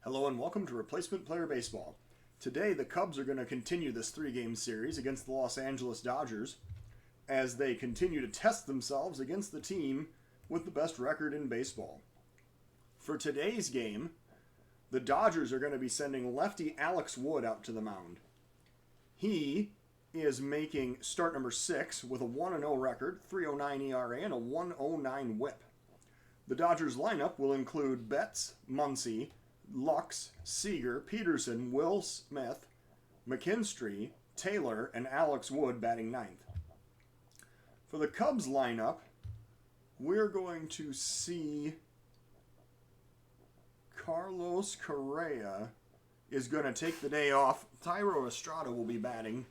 Hello and welcome to Replacement Player Baseball. Today the Cubs are going to continue this three-game series against the Los Angeles Dodgers as they continue to test themselves against the team with the best record in baseball. For today's game, the Dodgers are going to be sending lefty Alex Wood out to the mound. He is making start number 6 with a 1-0 record, 3.09 ERA, and a 1.09 WHIP. The Dodgers lineup will include Betts, Muncy, Lux, Seager, Peterson, Will Smith, McKinstry, Taylor, and Alex Wood batting ninth. For the Cubs lineup, we're going to see Carlos Correa is going to take the day off. Thairo Estrada will be batting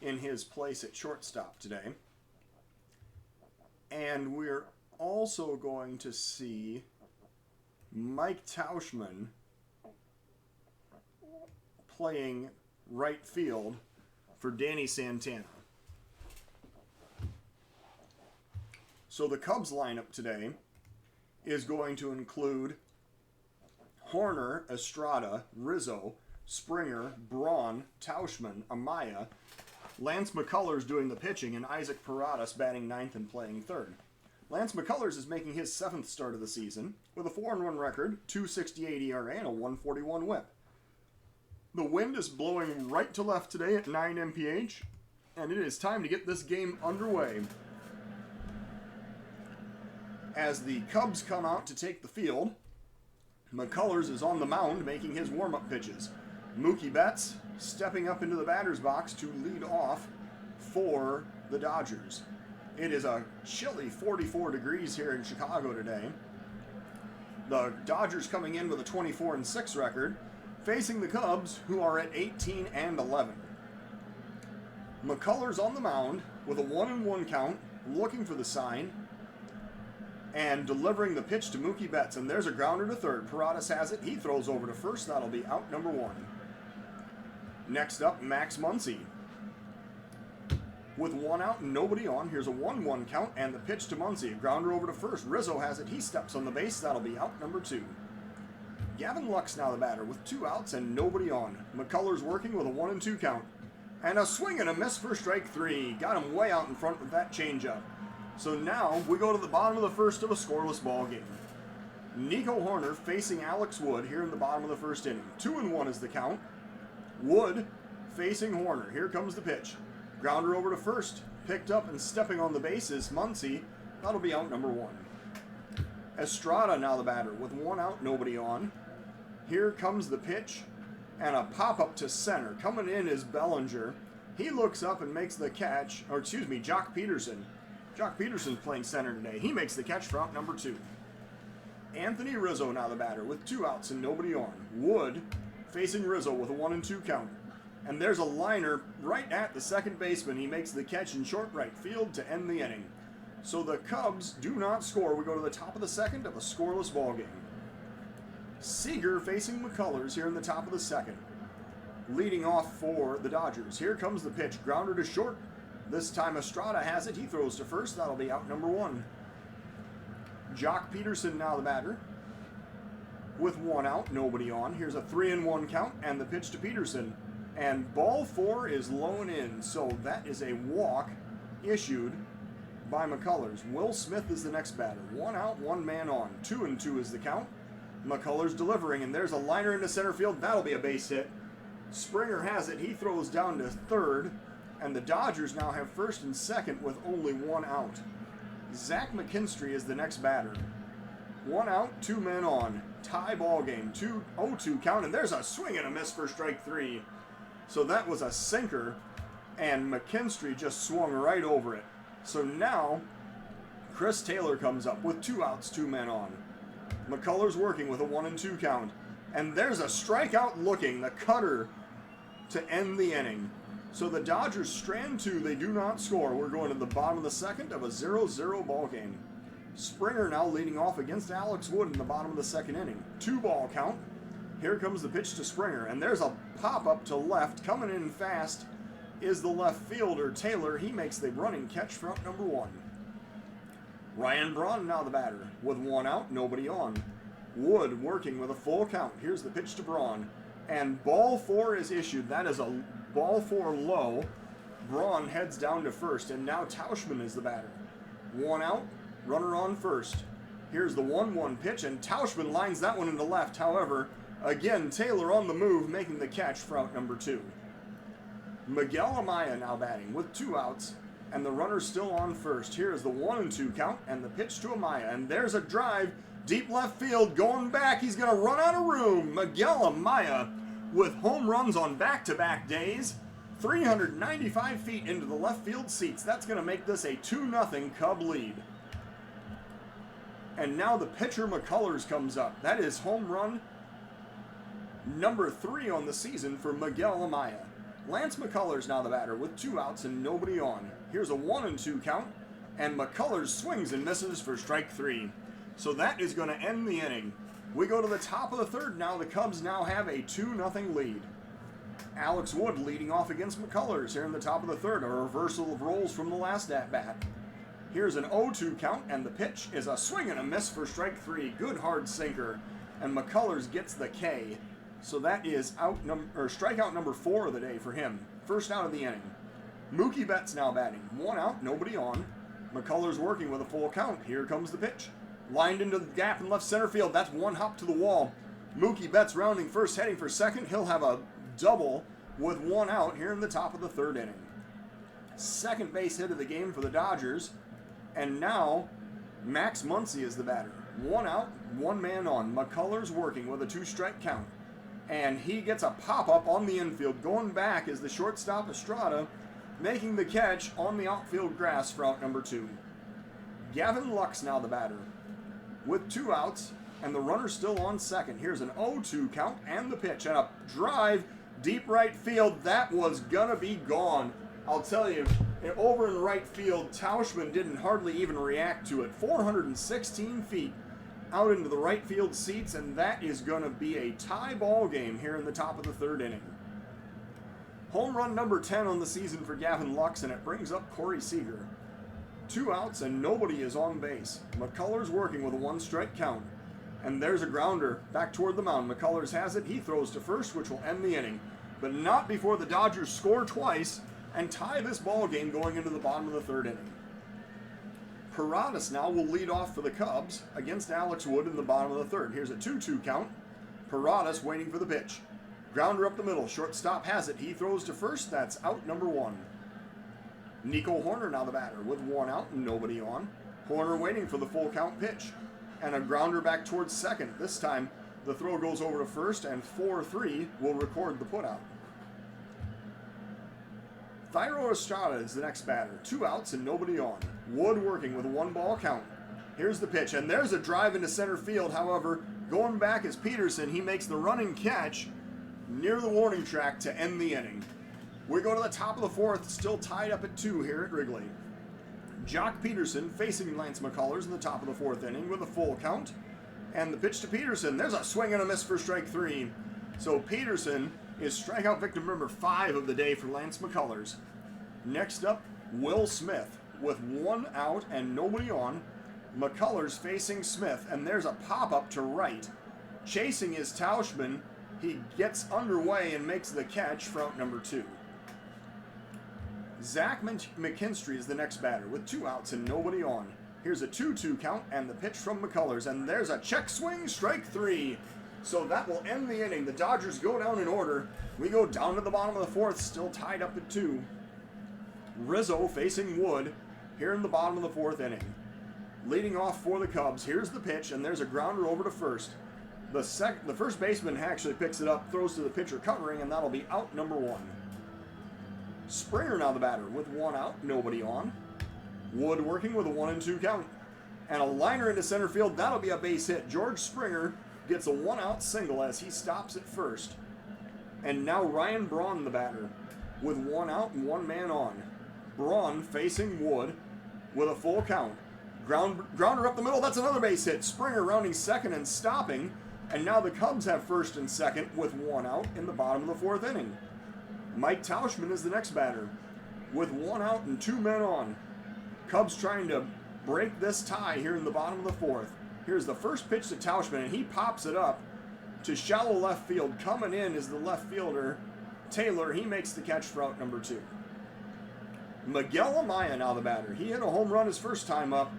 in his place at shortstop today. And we're also going to see Mike Tauchman playing right field for Danny Santana. So the Cubs lineup today is going to include Horner, Estrada, Rizzo, Springer, Braun, Tauchman, Amaya, Lance McCullers doing the pitching, and Isaac Paradas batting ninth and playing third. Lance McCullers is making his 7th start of the season with a 4-1 record, 2.68 ERA, and a 1.41 WHIP. The wind is blowing right to left today at 9 mph, and it is time to get this game underway. As the Cubs come out to take the field, McCullers is on the mound making his warm-up pitches. Mookie Betts stepping up into the batter's box to lead off for the Dodgers. It is a chilly 44 degrees here in Chicago today. The Dodgers coming in with a 24-6 record, facing the Cubs, who are at 18-11. McCullers on the mound with a 1-1 count, looking for the sign, and delivering the pitch to Mookie Betts. And there's a grounder to third. Paradas has it. He throws over to first. That'll be out number 1. Next up, Max Muncy. With 1 out and nobody on, here's a 1-1 count and the pitch to Muncy. A grounder over to first. Rizzo has it. He steps on the base. That'll be out number 2. Gavin Lux now the batter with 2 outs and nobody on. McCullers working with a 1-2 count. And a swing and a miss for strike 3. Got him way out in front with that changeup. So now we go to the bottom of the first of a scoreless ball game. Nico Hoerner facing Alex Wood here in the bottom of the first inning. 2-1 is the count. Wood facing Hoerner. Here comes the pitch. Grounder over to first. Picked up and stepping on the base is Muncy. That'll be out number 1. Estrada now the batter with 1 out, nobody on. Here comes the pitch and a pop-up to center. Coming in is Bellinger. He looks up and makes the catch. Jock Peterson. Jock Peterson's playing center today. He makes the catch for out number 2. Anthony Rizzo now the batter with 2 outs and nobody on. Wood facing Rizzo with a 1-2 count. And there's a liner right at the second baseman. He makes the catch in short right field to end the inning. So the Cubs do not score. We go to the top of the second of a scoreless ball game. Seager facing McCullers here in the top of the second. Leading off for the Dodgers. Here comes the pitch. Grounder to short. This time Estrada has it. He throws to first. That'll be out number 1. Jock Peterson now the batter. With 1 out, nobody on. Here's a 3-1 count and the pitch to Peterson. And ball 4 is low and in, so that is a walk issued by McCullers. Will Smith is the next batter. 1 out, 1 man on. 2-2 is the count. McCullers delivering, and there's a liner into center field. That'll be a base hit. Springer has it. He throws down to third, and the Dodgers now have first and second with only 1 out. Zach McKinstry is the next batter. 1 out, 2 men on. Tie ball game. 2-0-2 count, and there's a swing and a miss for strike 3. So that was a sinker, and McKinstry just swung right over it. So now, Chris Taylor comes up with 2 outs, 2 men on. McCullers working with a 1-2 count. And there's a strikeout looking, the cutter, to end the inning. So the Dodgers strand 2, they do not score. We're going to the bottom of the second of a 0-0 ball game. Springer now leading off against Alex Wood in the bottom of the second inning. 2-ball count. Here comes the pitch to Springer, and there's a pop-up to left. Coming in fast is the left fielder, Taylor. He makes the running catch for out number 1. Ryan Braun now the batter with 1 out, nobody on. Wood working with a full count. Here's the pitch to Braun. And ball 4 is issued. That is a ball 4 low. Braun heads down to first, and now Tauschman is the batter. 1 out, runner on first. Here's the 1-1 pitch, and Tauschman lines that one into left. However, again, Taylor on the move, making the catch for out number 2. Miguel Amaya now batting with 2 outs, and the runner still on first. Here is the 1-2 count, and the pitch to Amaya, and there's a drive, deep left field, going back. He's going to run out of room. Miguel Amaya with home runs on back-to-back days. 395 feet into the left field seats. That's going to make this a 2-0 Cub lead. And now the pitcher McCullers comes up. That is home run number 3 on the season for Miguel Amaya. Lance McCullers now the batter with 2 outs and nobody on. Here's a 1-2 count, and McCullers swings and misses for strike 3. So that is going to end the inning. We go to the top of the 3rd now. The Cubs now have a 2-0 lead. Alex Wood leading off against McCullers here in the top of the 3rd. A reversal of roles from the last at-bat. Here's an 0-2 count, and the pitch is a swing and a miss for strike 3. Good hard sinker, and McCullers gets the K. So that is strikeout number 4 of the day for him. First out of the inning. Mookie Betts now batting. 1 out, nobody on. McCullers working with a full count. Here comes the pitch. Lined into the gap in left center field. That's 1 hop to the wall. Mookie Betts rounding first, heading for second. He'll have a double with 1 out here in the top of the 3rd inning. Second base hit of the game for the Dodgers. And now, Max Muncy is the batter. 1 out, 1 man on. McCullers working with a 2-strike count. And he gets a pop-up on the infield. Going back is the shortstop Estrada, making the catch on the outfield grass for out number 2. Gavin Lux now the batter with 2 outs, and the runner still on second. Here's an 0-2 count and the pitch, and a drive deep right field. That was gonna be gone. I'll tell you, over in right field, Tauschman didn't hardly even react to it. 416 feet out into the right field seats, and that is going to be a tie ball game here in the top of the 3rd inning. Home run number 10 on the season for Gavin Lux, and it brings up Corey Seager. 2 outs and nobody is on base. McCullers working with a 1-strike count. And there's a grounder back toward the mound. McCullers has it. He throws to first, which will end the inning. But not before the Dodgers score twice and tie this ball game going into the bottom of the 3rd inning. Paradas now will lead off for the Cubs against Alex Wood in the bottom of the 3rd. Here's a 2-2 count. Paradas waiting for the pitch. Grounder up the middle. Shortstop has it. He throws to first. That's out number 1. Nico Hoerner now the batter with 1 out and nobody on. Hoerner waiting for the full count pitch. And a grounder back towards second. This time the throw goes over to first, and 4-3 will record the putout. Thairo Estrada is the next batter. 2 outs and nobody on. Wood working with a 1-ball count. Here's the pitch, and there's a drive into center field. However, going back is Peterson. He makes the running catch near the warning track to end the inning. We go to the top of the 4th, still tied up at 2 here at Wrigley. Jock Peterson facing Lance McCullers in the top of the 4th inning with a full count. And the pitch to Peterson. There's a swing and a miss for strike 3. So Peterson is strikeout victim number 5 of the day for Lance McCullers. Next up, Will Smith with 1 out and nobody on. McCullers facing Smith, and there's a pop-up to right. Chasing is Tauschman. He gets underway and makes the catch for out number 2. Zach McKinstry is the next batter with 2 outs and nobody on. Here's a 2-2 count and the pitch from McCullers, and there's a check swing, strike 3. So that will end the inning. The Dodgers go down in order. We go down to the bottom of the 4th, still tied up at 2. Rizzo facing Wood here in the bottom of the 4th inning. Leading off for the Cubs, here's the pitch, and there's a grounder over to first. The first baseman actually picks it up, throws to the pitcher covering, and that'll be out number 1. Springer now the batter with 1 out, nobody on. Wood working with a 1-2 count. And a liner into center field, that'll be a base hit. George Springer gets a 1-out single as he stops at first. And now Ryan Braun the batter with 1 out and 1 man on. Braun facing Wood with a full count. Grounder up the middle, that's another base hit. Springer rounding second and stopping. And now the Cubs have first and second with 1 out in the bottom of the 4th inning. Mike Tauschman is the next batter with 1 out and 2 men on. Cubs trying to break this tie here in the bottom of the 4th. Here's the first pitch to Tauschman, and he pops it up to shallow left field. Coming in is the left fielder, Taylor. He makes the catch for out number 2. Miguel Amaya now the batter. He hit a home run his first time up.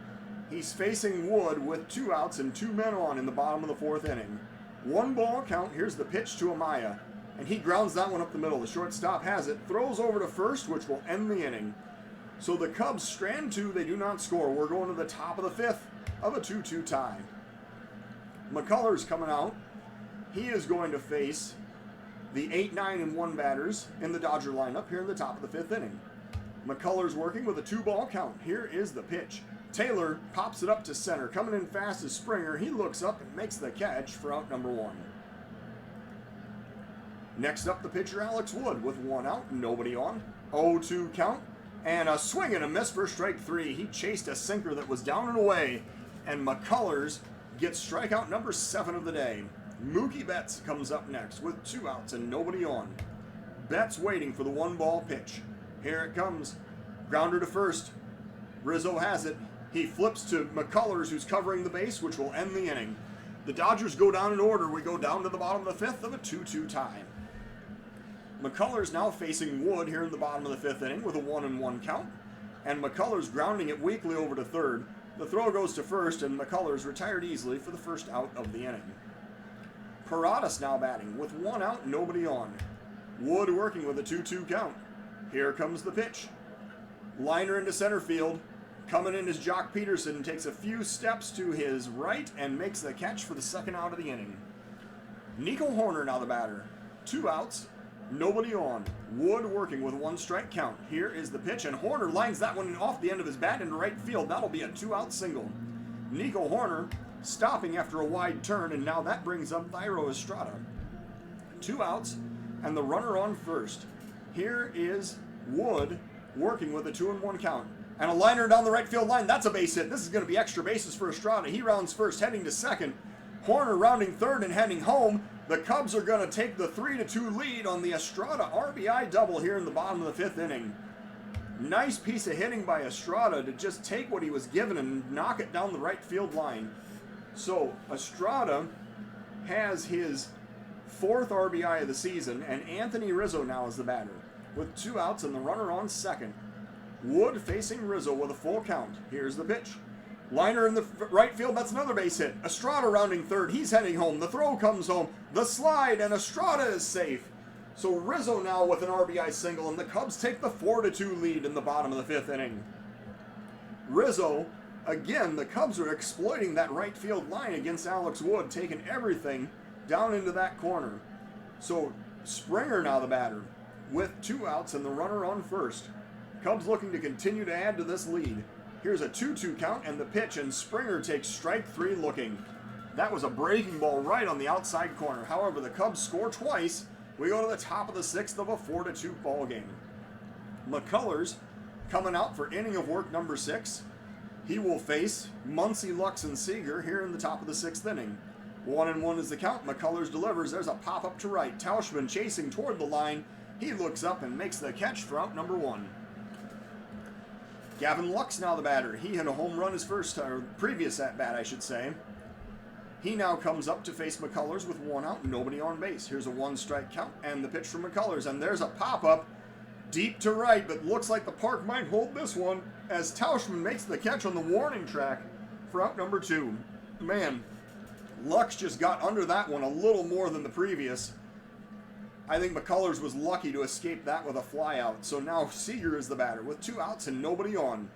He's facing Wood with 2 outs and 2 men on in the bottom of the 4th inning. 1 ball count. Here's the pitch to Amaya, and he grounds that one up the middle. The shortstop has it, throws over to first, which will end the inning. So the Cubs strand 2. They do not score. We're going to the top of the 5th of a 2-2 tie. McCullers coming out. He is going to face the 8, 9, and 1 batters in the Dodger lineup here in the top of the 5th inning. McCullers working with a 2-ball count. Here is the pitch. Taylor pops it up to center. Coming in fast is Springer. He looks up and makes the catch for out number 1. Next up, the pitcher Alex Wood with 1 out, nobody on. 0-2 count, and a swing and a miss for strike 3. He chased a sinker that was down and away, and McCullers gets strikeout number 7 of the day. Mookie Betts comes up next with 2 outs and nobody on. Betts waiting for the 1-ball pitch. Here it comes. Grounder to first. Rizzo has it. He flips to McCullers, who's covering the base, which will end the inning. The Dodgers go down in order. We go down to the bottom of the 5th of a 2-2 tie. McCullers now facing Wood here in the bottom of the 5th inning with a 1-1 count. And McCullers grounding it weakly over to third. The throw goes to first, and McCullers retired easily for the first out of the inning. Paradas now batting with 1 out, nobody on. Wood working with a 2-2 count. Here comes the pitch. Liner into center field. Coming in is Jock Peterson. Takes a few steps to his right and makes the catch for the 2nd out of the inning. Nico Hoerner now the batter. 2 outs, nobody on. Wood working with 1 strike count. Here is the pitch, and Hoerner lines that one off the end of his bat into right field. That'll be a 2-out single. Nico Hoerner stopping after a wide turn, and now that brings up Thairo Estrada. 2 outs, and the runner on first. Here is Wood working with a 2-1 count. And a liner down the right field line. That's a base hit. This is going to be extra bases for Estrada. He rounds first, heading to second. Hoerner rounding third and heading home. The Cubs are going to take the 3-2 lead on the Estrada RBI double here in the bottom of the 5th inning. Nice piece of hitting by Estrada to just take what he was given and knock it down the right field line. So Estrada has his 4th RBI of the season, and Anthony Rizzo now is the batter with 2 outs and the runner on second. Wood facing Rizzo with a full count. Here's the pitch. Liner in the right field, that's another base hit. Estrada rounding third, he's heading home. The throw comes home, the slide, and Estrada is safe. So Rizzo now with an RBI single, and the Cubs take the 4-2 lead in the bottom of the 5th inning. Rizzo, again, the Cubs are exploiting that right field line against Alex Wood, taking everything down into that corner. So Springer now the batter with 2 outs and the runner on first. Cubs looking to continue to add to this lead. Here's a 2-2 count and the pitch, and Springer takes strike 3 looking. That was a breaking ball right on the outside corner. However, the Cubs score twice. We go to the top of the 6th of a 4-2 ball game. McCullers coming out for inning of work number 6. He will face Muncy, Lux, and Seager here in the top of the 6th inning. 1-1 is the count. McCullers delivers. There's a pop-up to right. Tauschman chasing toward the line. He looks up and makes the catch for out number 1. Gavin Lux now the batter. He hit a home run his previous at-bat, I should say. He now comes up to face McCullers with 1 out, nobody on base. Here's a 1-strike count and the pitch from McCullers, and there's a pop-up deep to right, but looks like the park might hold this one as Tauschman makes the catch on the warning track for out number 2. Man, Lux just got under that one a little more than the previous. I think McCullers was lucky to escape that with a flyout. So now Seager is the batter with 2 outs and nobody on.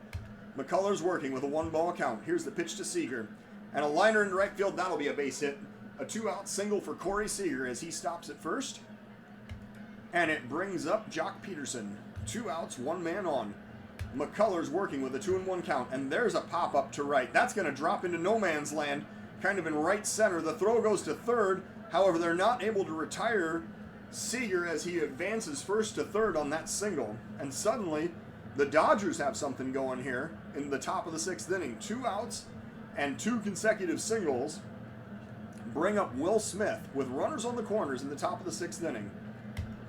McCullers working with a 1-ball count. Here's the pitch to Seager. And a liner in right field, that'll be a base hit. A 2-out single for Corey Seager as he stops at first. And it brings up Jock Peterson. 2 outs, 1 man on. McCullers working with a 2-1 count. And there's a pop-up to right. That's going to drop into no man's land, kind of in right center. The throw goes to third. However, they're not able to retire Seager as he advances first to third on that single. And suddenly, the Dodgers have something going here in the top of the 6th inning. 2 outs and 2 consecutive singles bring up Will Smith with runners on the corners in the top of the 6th inning.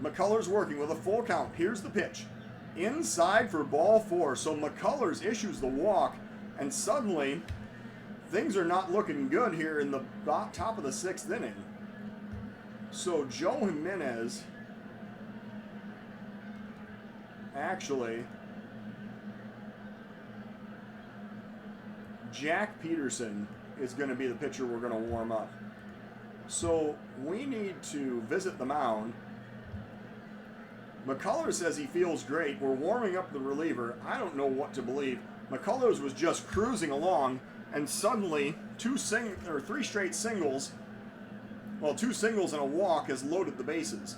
McCullers working with a full count. Here's the pitch. Inside for ball 4. So McCullers issues the walk, and suddenly things are not looking good here in the top of the 6th inning. So Joe Jimenez, actually, Jack Peterson is going to be the pitcher we're going to warm up. So we need to visit the mound. McCullers says he feels great. We're warming up the reliever. I don't know what to believe. McCullers was just cruising along, and suddenly 3 straight singles, well, 2 singles and a walk has loaded the bases.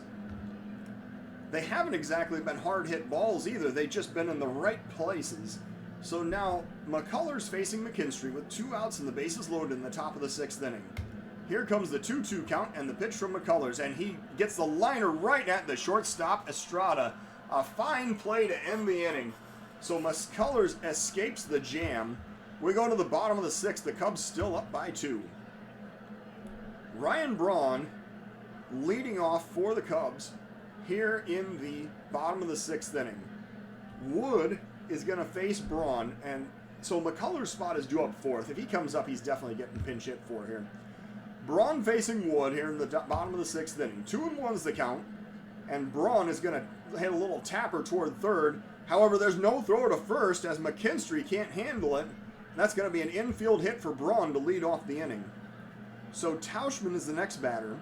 They haven't exactly been hard hit balls either. They've just been in the right places. So now McCullers facing McKinstry with 2 outs and the bases loaded in the top of the 6th inning. Here comes the 2-2 count and the pitch from McCullers, and he gets the liner right at the shortstop, Estrada. A fine play to end the inning. So McCullers escapes the jam. We go to the bottom of the 6th. The Cubs still up by 2. Ryan Braun leading off for the Cubs here in the bottom of the 6th inning. Wood is going to face Braun, and so McCullers' spot is due up 4th. If he comes up, he's definitely getting pinch hit for here. Braun facing Wood here in the bottom of the 6th inning. 2-1's the count, and Braun is going to hit a little tapper toward 3rd. However, there's no throw to 1st as McKinstry can't handle it. That's going to be an infield hit for Braun to lead off the inning. So Tauschman is the next batter.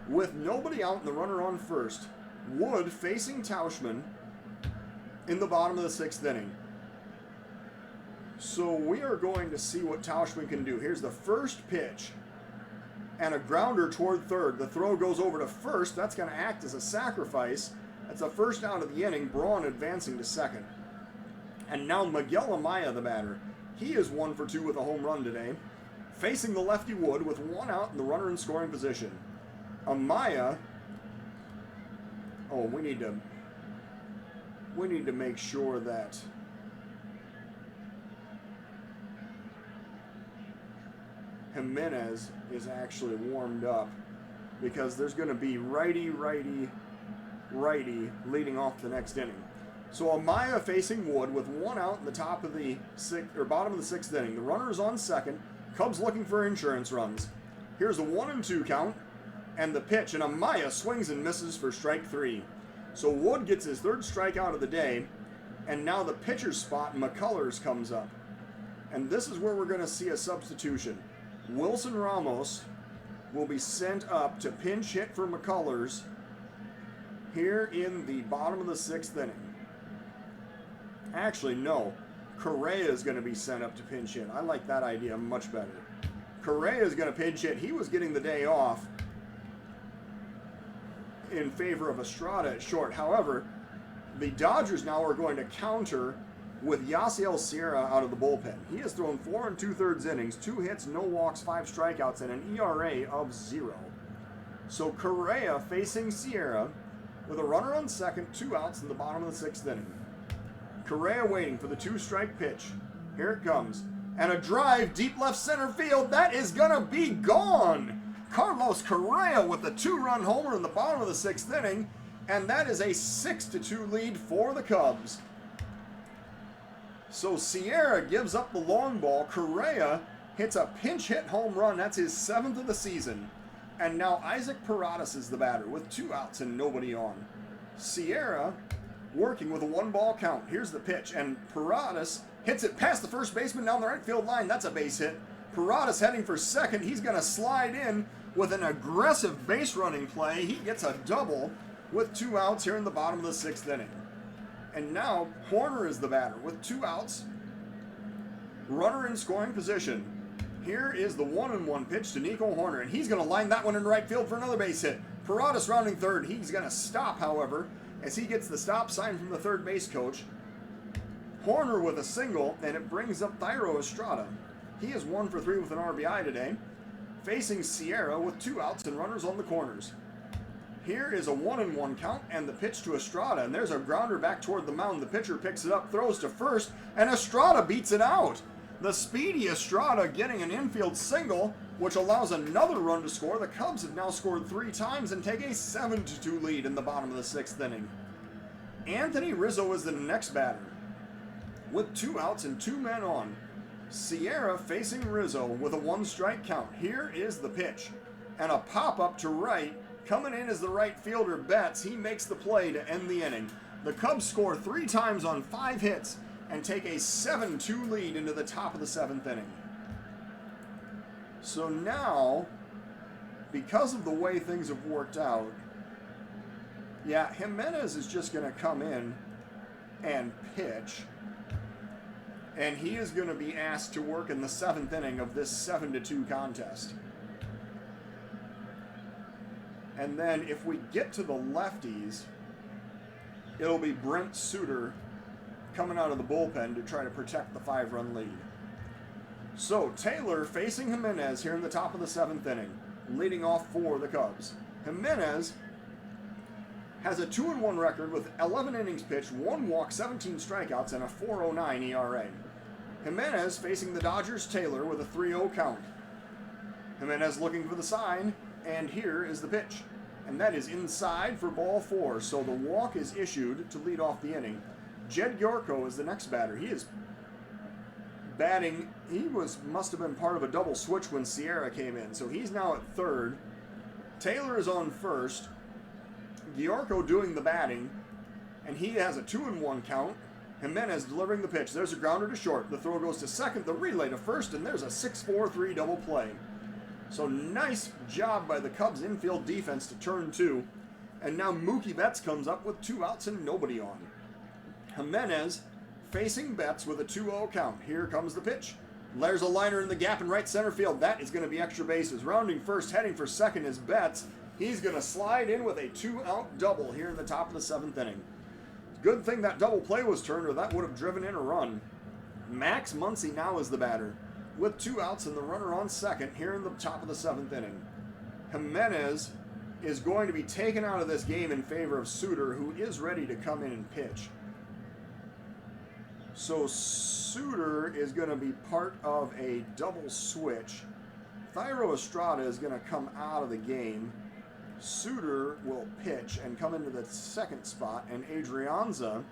With nobody out and the runner on 1st, Wood facing Tauschman in the bottom of the 6th inning. So we are going to see what Tauschman can do. Here's the first pitch, and a grounder toward 3rd. The throw goes over to 1st. That's going to act as a sacrifice. That's the first out of the inning. Braun advancing to 2nd. And now Miguel Amaya, the batter. He is 1 for 2 with a home run today. Facing the lefty Wood with 1 out and the runner in scoring position. Amaya. Oh, we need to make sure that Jimenez is actually warmed up, because there's going to be righty leading off the next inning. So Amaya facing Wood with 1 out in the top of the bottom of the 6th inning. The runner is on 2nd. Cubs looking for insurance runs. Here's a 1-2 count and the pitch, and Amaya swings and misses for strike 3. So Wood gets his 3rd strikeout of the day, and now the pitcher's spot, McCullers, comes up. And this is where we're going to see a substitution. Wilson Ramos will be sent up to pinch hit for McCullers here in the bottom of the 6th inning. Actually, no. Correa is going to be sent up to pinch hit. I like that idea much better. Correa is going to pinch hit. He was getting the day off in favor of Estrada at short. However, the Dodgers now are going to counter with Yasiel Sierra out of the bullpen. He has thrown 4 2/3 innings, 2 hits, no walks, 5 strikeouts, and an ERA of 0. So Correa facing Sierra with a runner on 2nd, 2 outs in the bottom of the 6th inning. Correa waiting for the 2-strike pitch. Here it comes. And a drive deep left center field. That is going to be gone. Carlos Correa with the 2-run homer in the bottom of the 6th inning. And that is a 6-2 lead for the Cubs. So Sierra gives up the long ball. Correa hits a pinch hit home run. That's his 7th of the season. And now Isaac Paradas is the batter with 2 outs and nobody on. Sierra working with a 1-ball count. Here's the pitch, and Paradas hits it past the first baseman down the right field line. That's a base hit. Paradas heading for 2nd. He's going to slide in with an aggressive base running play. He gets a double with 2 outs here in the bottom of the 6th inning. And now Horner is the batter with 2 outs. Runner in scoring position. Here is the 1-1 pitch to Nico Horner, and he's going to line that one in right field for another base hit. Paradas rounding 3rd. He's going to stop, however, as he gets the stop sign from the 3rd base coach. Horner with a single, and it brings up Thairo Estrada. He is 1 for 3 with an RBI today, facing Sierra with 2 outs and runners on the corners. Here is a 1-1 count and the pitch to Estrada, and there's a grounder back toward the mound. The pitcher picks it up, throws to 1st, and Estrada beats it out. The speedy Estrada getting an infield single, which allows another run to score. The Cubs have now scored 3 times and take a 7-2 lead in the bottom of the 6th inning. Anthony Rizzo is the next batter with 2 outs and 2 men on. Sierra facing Rizzo with a 1-strike count. Here is the pitch. And a pop-up to right. Coming in as the right fielder, Betts. He makes the play to end the inning. The Cubs score 3 times on 5 hits and take a 7-2 lead into the top of the 7th inning. So now, because of the way things have worked out, yeah, Jimenez is just going to come in and pitch. And he is going to be asked to work in the 7th inning of this 7-2 contest. And then if we get to the lefties, it'll be Brent Suter coming out of the bullpen to try to protect the 5-run lead. So Taylor facing Jimenez here in the top of the 7th inning, leading off for the Cubs. Jimenez has a 2-1 record with 11 innings pitched, 1 walk, 17 strikeouts, and a 4.09 ERA. Jimenez facing the Dodgers' Taylor with a 3-0 count. Jimenez looking for the sign, and here is the pitch. And that is inside for ball 4, so the walk is issued to lead off the inning. Jed Gyorko is the next batter. He is batting. He must have been part of a double switch when Sierra came in, so he's now at third. Taylor is on first. Gyorko doing the batting, and he has a 2-1 count. Jimenez delivering the pitch. There's a grounder to short. The throw goes to second, the relay to first, and there's a 6-4-3 double play. So nice job by the Cubs infield defense to turn 2. And now Mookie Betts comes up with 2 outs and nobody on. Jimenez facing Betts with a 2-0 count. Here comes the pitch. There's a liner in the gap in right center field. That is going to be extra bases. Rounding first, heading for second is Betts. He's going to slide in with a 2-out double here in the top of the 7th inning. Good thing that double play was turned, or that would have driven in a run. Max Muncy now is the batter, with 2 outs and the runner on second here in the top of the 7th inning. Jimenez is going to be taken out of this game in favor of Suter, who is ready to come in and pitch. So Suter is going to be part of a double switch. Thairo Estrada is going to come out of the game. Suter will pitch and come into the second spot, and Adrianza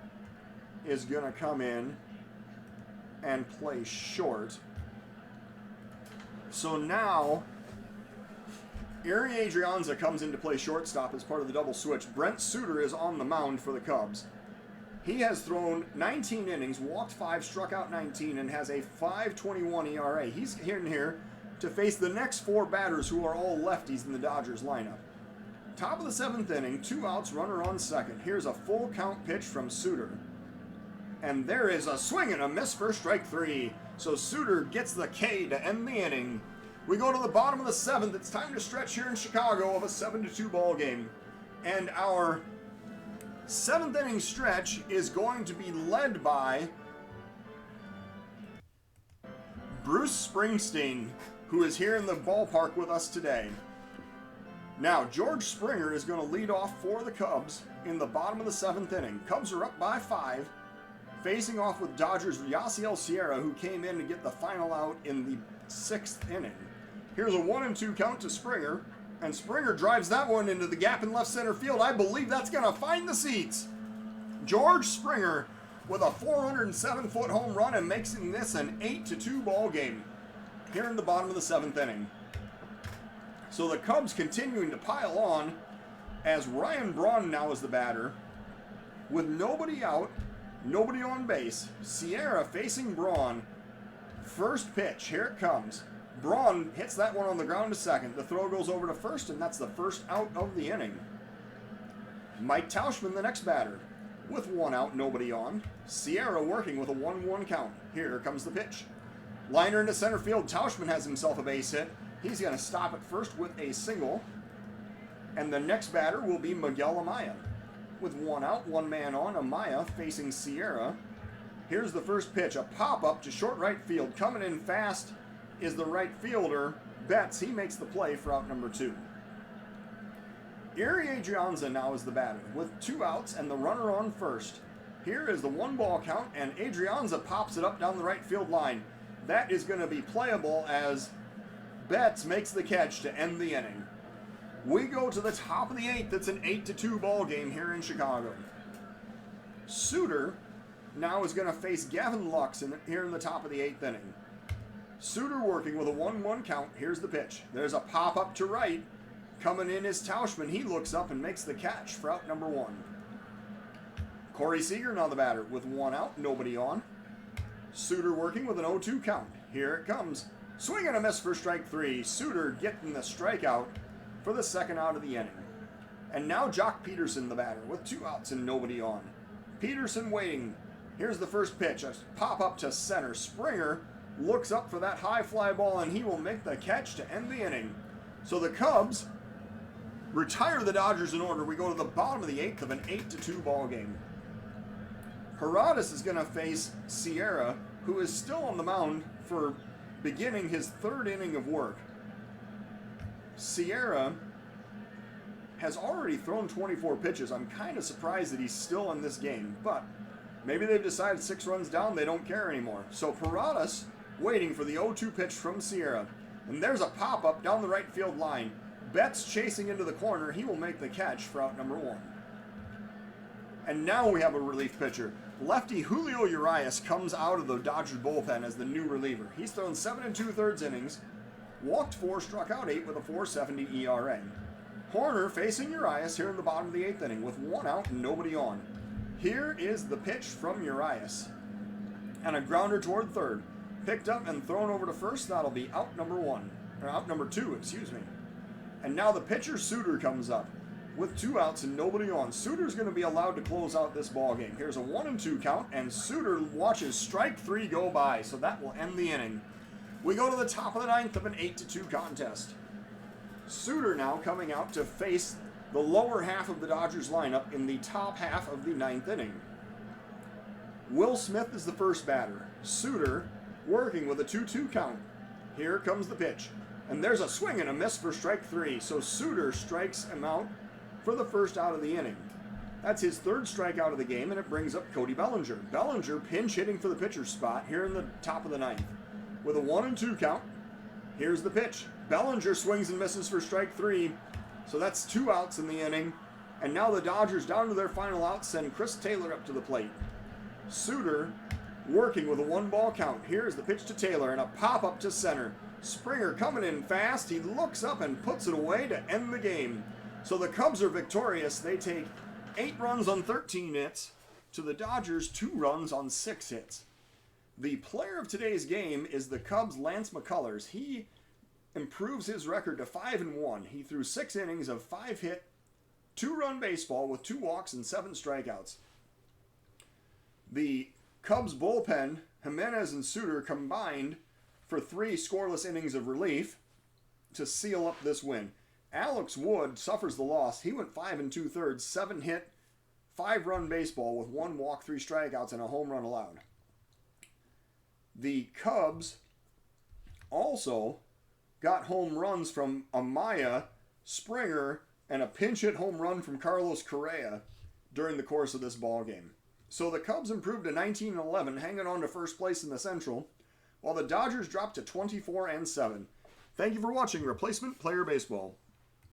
is going to come in and play short. So now, Ehire Adrianza comes in to play shortstop as part of the double switch. Brent Suter is on the mound for the Cubs. He has thrown 19 innings, walked 5, struck out 19, and has a 5.21 ERA. He's here to face the next 4 batters who are all lefties in the Dodgers lineup. Top of the 7th inning, 2 outs, runner on second. Here's a full count pitch from Suter. And there is a swing and a miss for strike 3. So Suter gets the K to end the inning. We go to the bottom of the 7th. It's time to stretch here in Chicago of a 7-2 ball game. And our 7th inning stretch is going to be led by Bruce Springsteen, who is here in the ballpark with us today. Now, George Springer is going to lead off for the Cubs in the bottom of the 7th inning. Cubs are up by 5, facing off with Dodgers' Yasiel Sierra, who came in to get the final out in the 6th inning. Here's a 1-2 count to Springer, and Springer drives that one into the gap in left center field. I believe that's going to find the seats. George Springer with a 407-foot home run and makes this an 8-2 ball game here in the bottom of the 7th inning. So the Cubs continuing to pile on as Ryan Braun now is the batter. With nobody out, nobody on base, Sierra facing Braun. First pitch, here it comes. Braun hits that one on the ground to second. The throw goes over to first, and that's the first out of the inning. Mike Tauchman, the next batter. With 1 out, nobody on. Sierra working with a 1-1 count. Here comes the pitch. Liner into center field. Tauchman has himself a base hit. He's going to stop at first with a single. And the next batter will be Miguel Amaya. With 1 out, 1 man on, Amaya facing Sierra. Here's the first pitch. A pop-up to short right field. Coming in fast is the right fielder, Betts. He makes the play for out number 2. Ehire Adrianza now is the batter with 2 outs and the runner on first. Here is the 1-ball count, and Adrianza pops it up down the right field line. That is going to be playable as Betts makes the catch to end the inning. We go to the top of the 8th. It's an 8-2 ball game here in Chicago. Suter now is going to face Gavin Lux here in the top of the 8th inning. Suter working with a 1-1 count. Here's the pitch. There's a pop up to right. Coming in is Tauschman. He looks up and makes the catch for out number 1. Corey Seager now the batter with 1 out, nobody on. Suter working with an 0-2 count. Here it comes. Swing and a miss for strike 3. Suter getting the strikeout for the second out of the inning. And now Jock Peterson the batter with 2 outs and nobody on. Peterson waiting. Here's the first pitch. A pop up to center. Springer looks up for that high fly ball and he will make the catch to end the inning. So the Cubs retire the Dodgers in order. We go to the bottom of the 8th of an 8-2 ball game. Heradas is going to face Sierra, who is still on the mound for beginning his 3rd inning of work. Sierra has already thrown 24 pitches. I'm kind of surprised that he's still in this game, but maybe they've decided 6 runs down, they don't care anymore. So Heradas waiting for the 0-2 pitch from Sierra. And there's a pop-up down the right field line. Betts chasing into the corner. He will make the catch for out number 1. And now we have a relief pitcher. Lefty Julio Urias comes out of the Dodgers bullpen as the new reliever. He's thrown 7 2/3 innings, walked 4, struck out 8 with a 4.70 ERA. Horner facing Urias here in the bottom of the 8th inning with 1 out and nobody on. Here is the pitch from Urias. And a grounder toward third. Picked up and thrown over to first. That'll be out number 1. Or out number 2, excuse me. And now the pitcher Suter comes up with 2 outs and nobody on. Suter's going to be allowed to close out this ball game. Here's a 1-2 count, and Suter watches strike 3 go by, so that will end the inning. We go to the top of the 9th of an 8-2 contest. Suter now coming out to face the lower half of the Dodgers lineup in the top half of the 9th inning. Will Smith is the first batter. Suter working with a 2-2 count. Here comes the pitch. And there's a swing and a miss for strike 3, so Suter strikes him out for the first out of the inning. That's his 3rd strikeout of the game, and it brings up Cody Bellinger. Bellinger pinch hitting for the pitcher's spot here in the top of the 9th. With a 1-2 count, here's the pitch. Bellinger swings and misses for strike 3, so that's 2 outs in the inning. And now the Dodgers, down to their final out, send Chris Taylor up to the plate. Suter working with a 1-ball count. Here's the pitch to Taylor, and a pop-up to center. Springer coming in fast. He looks up and puts it away to end the game. So the Cubs are victorious. They take 8 runs on 13 hits to the Dodgers 2 runs on 6 hits. The player of today's game is the Cubs' Lance McCullers. He improves his record to 5-1. He threw 6 innings of 5-hit, 2-run baseball with 2 walks and 7 strikeouts. The Cubs bullpen, Jimenez and Suter combined for 3 scoreless innings of relief to seal up this win. Alex Wood suffers the loss. He went 5 2/3, 7-hit, 5-run baseball with 1 walk, 3 strikeouts, and a home run allowed. The Cubs also got home runs from Amaya, Springer, and a pinch hit home run from Carlos Correa during the course of this ball game. So the Cubs improved to 19-11, hanging on to first place in the Central, while the Dodgers dropped to 24-7. Thank you for watching Replacement Player Baseball.